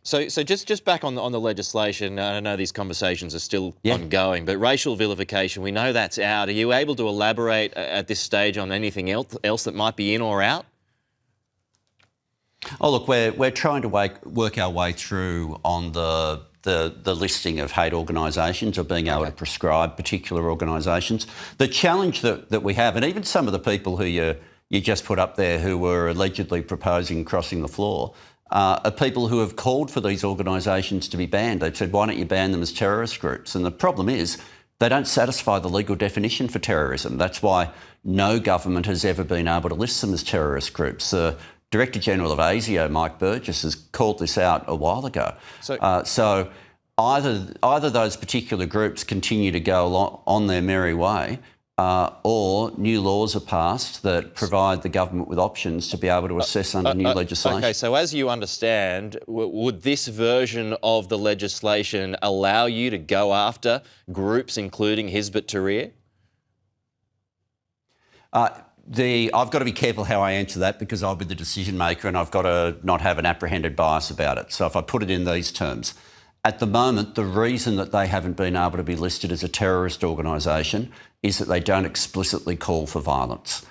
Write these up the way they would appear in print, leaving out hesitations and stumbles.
So just back on the legislation, I know these conversations are still ongoing, but racial vilification, we know that's out. Are you able to elaborate at this stage on anything else that might be in or out? Oh, look, we're trying to work our way through on the listing of hate organisations or being able to prescribe particular organisations. The challenge that we have, and even some of the people who you just put up there who were allegedly proposing crossing the floor, are people who have called for these organisations to be banned. They've said, why don't you ban them as terrorist groups? And the problem is they don't satisfy the legal definition for terrorism. That's why no government has ever been able to list them as terrorist groups. Director-General of ASIO, Mike Burgess, has called this out a while ago. So either those particular groups continue to go on their merry way, or new laws are passed that provide the government with options to be able to assess under new legislation. OK, so as you understand, would this version of the legislation allow you to go after groups including Hizb ut-Tahrir? I've got to be careful how I answer that because I'll be the decision maker and I've got to not have an apprehended bias about it. So if I put it in these terms, at the moment, the reason that they haven't been able to be listed as a terrorist organisation is that they don't explicitly call for violence.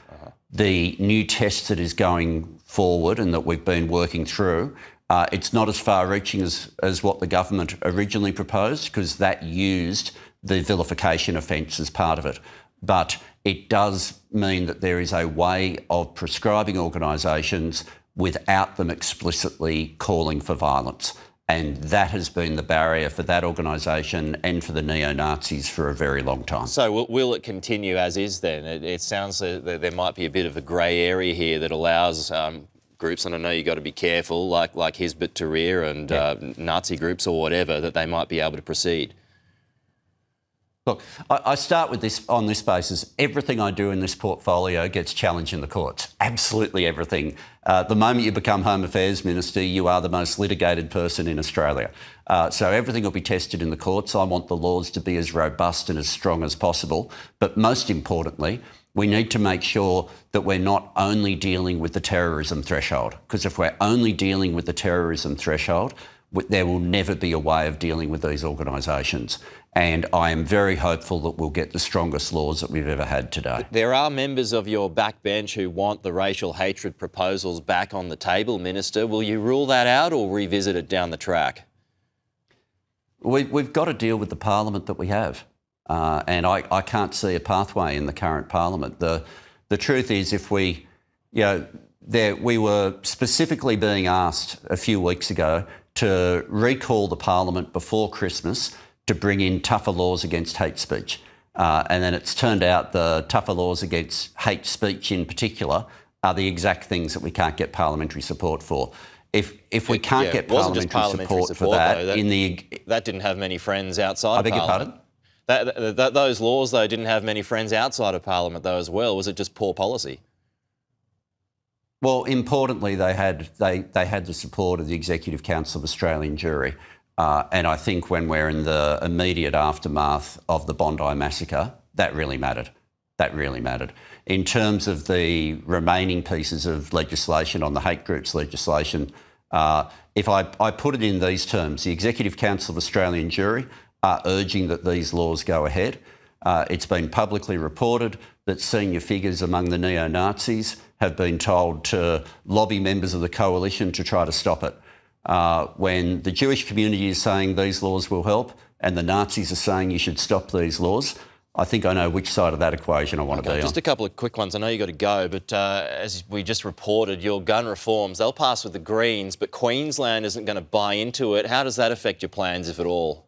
The new test that is going forward and that we've been working through, it's not as far-reaching as what the government originally proposed because that used the vilification offence as part of it. But it does mean that there is a way of prescribing organisations without them explicitly calling for violence. And that has been the barrier for that organisation and for the neo-Nazis for a very long time. So will it continue as is then? It sounds that there might be a bit of a grey area here that allows groups, and I know you've got to be careful, like Hizb ut-Tahrir and Nazi groups or whatever, that they might be able to proceed. Look, I start with this on this basis. Everything I do in this portfolio gets challenged in the courts. Absolutely everything. The moment you become Home Affairs Minister, you are the most litigated person in Australia. So everything will be tested in the courts. I want the laws to be as robust and as strong as possible. But most importantly, we need to make sure that we're not only dealing with the terrorism threshold, because if we're only dealing with the terrorism threshold, there will never be a way of dealing with these organisations. And I am very hopeful that we'll get the strongest laws that we've ever had today. There are members of your backbench who want the racial hatred proposals back on the table, Minister. Will you rule that out or revisit it down the track? We've got to deal with the parliament that we have. And I can't see a pathway in the current parliament. The truth is, if we were specifically being asked a few weeks ago to recall the parliament before Christmas to bring in tougher laws against hate speech. And then it's turned out the tougher laws against hate speech in particular are the exact things that we can't get parliamentary support for. If we can't get parliamentary support for that, that didn't have many friends outside of Parliament. I beg your pardon? Those laws, though, didn't have many friends outside of Parliament, though, as well. Was it just poor policy? Well, importantly, they had the support of the Executive Council of Australian Jury. And I think when we're in the immediate aftermath of the Bondi massacre, that really mattered. That really mattered. In terms of the remaining pieces of legislation on the hate groups legislation, if I put it in these terms, the Executive Council of Australian Jury are urging that these laws go ahead. It's been publicly reported that senior figures among the neo-Nazis have been told to lobby members of the coalition to try to stop it. When the Jewish community is saying these laws will help and the Nazis are saying you should stop these laws, I think I know which side of that equation I want to be on. Just a couple of quick ones. I know you've got to go, but as we just reported, your gun reforms, they'll pass with the Greens, but Queensland isn't going to buy into it. How does that affect your plans, if at all?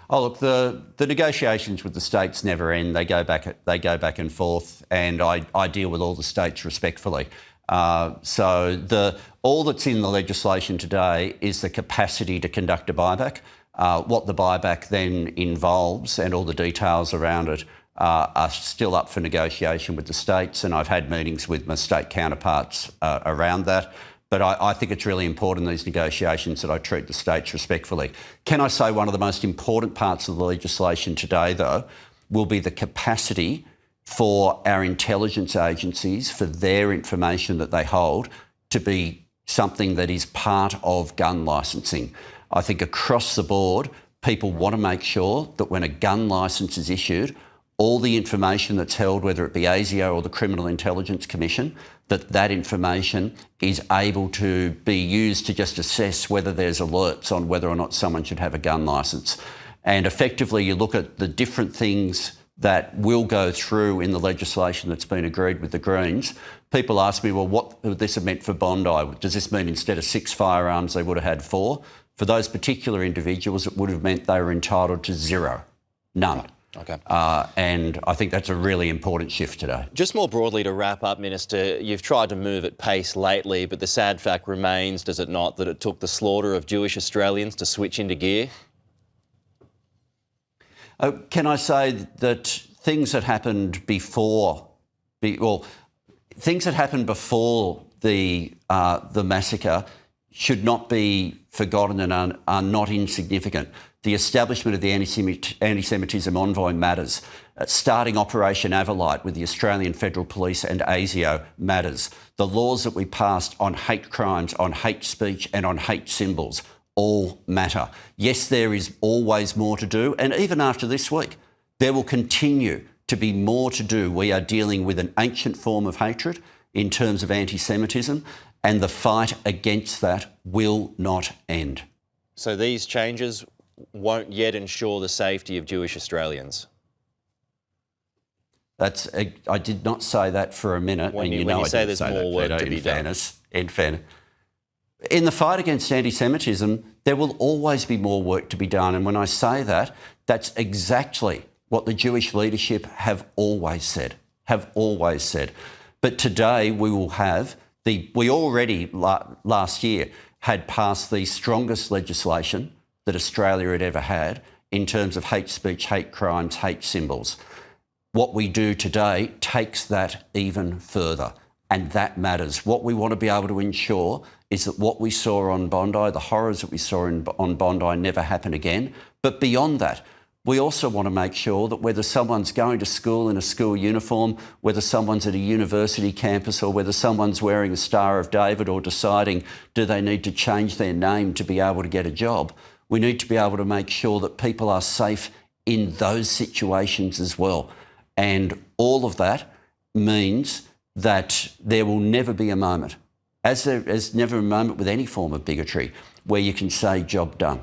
Oh, look, the negotiations with the states never end. They go back and forth, and I deal with all the states respectfully. So all that's in the legislation today is the capacity to conduct a buyback. What the buyback then involves and all the details around it are still up for negotiation with the states, and I've had meetings with my state counterparts around that. But I think it's really important in these negotiations that I treat the states respectfully. Can I say one of the most important parts of the legislation today, though, will be the capacity for our intelligence agencies, for their information that they hold, to be something that is part of gun licensing. I think across the board, people want to make sure that when a gun licence is issued, all the information that's held, whether it be ASIO or the Criminal Intelligence Commission, that information is able to be used to just assess whether there's alerts on whether or not someone should have a gun licence. And effectively, you look at the different things that will go through in the legislation that's been agreed with the Greens. People ask me, well, what would this have meant for Bondi? Does this mean instead of 6 firearms, they would have had 4? For those particular individuals, it would have meant they were entitled to 0, none. Okay. And I think that's a really important shift today. Just more broadly to wrap up, Minister, you've tried to move at pace lately, but the sad fact remains, does it not, that it took the slaughter of Jewish Australians to switch into gear? Can I say that things that happened before, things that happened before the massacre should not be forgotten and are not insignificant. The establishment of the anti-Semitism envoy matters. Starting Operation Avalite with the Australian Federal Police and ASIO matters. The laws that we passed on hate crimes, on hate speech and on hate symbols all matter. Yes, there is always more to do, and even after this week, there will continue to be more to do. We are dealing with an ancient form of hatred in terms of anti-Semitism, and the fight against that will not end. So these changes won't yet ensure the safety of Jewish Australians? I did not say that for a minute. When you say there's more work to be done. In fairness. In the fight against anti-Semitism, there will always be more work to be done. And when I say that, that's exactly what the Jewish leadership have always said. But today we will have we already last year had passed the strongest legislation that Australia had ever had in terms of hate speech, hate crimes, hate symbols. What we do today takes that even further, and that matters. What we want to be able to ensure is that what we saw on Bondi, the horrors that we saw on Bondi, never happen again. But beyond that, we also want to make sure that whether someone's going to school in a school uniform, whether someone's at a university campus or whether someone's wearing a Star of David or deciding do they need to change their name to be able to get a job, we need to be able to make sure that people are safe in those situations as well. And all of that means that there will never be a moment, as there is never a moment with any form of bigotry, where you can say job done.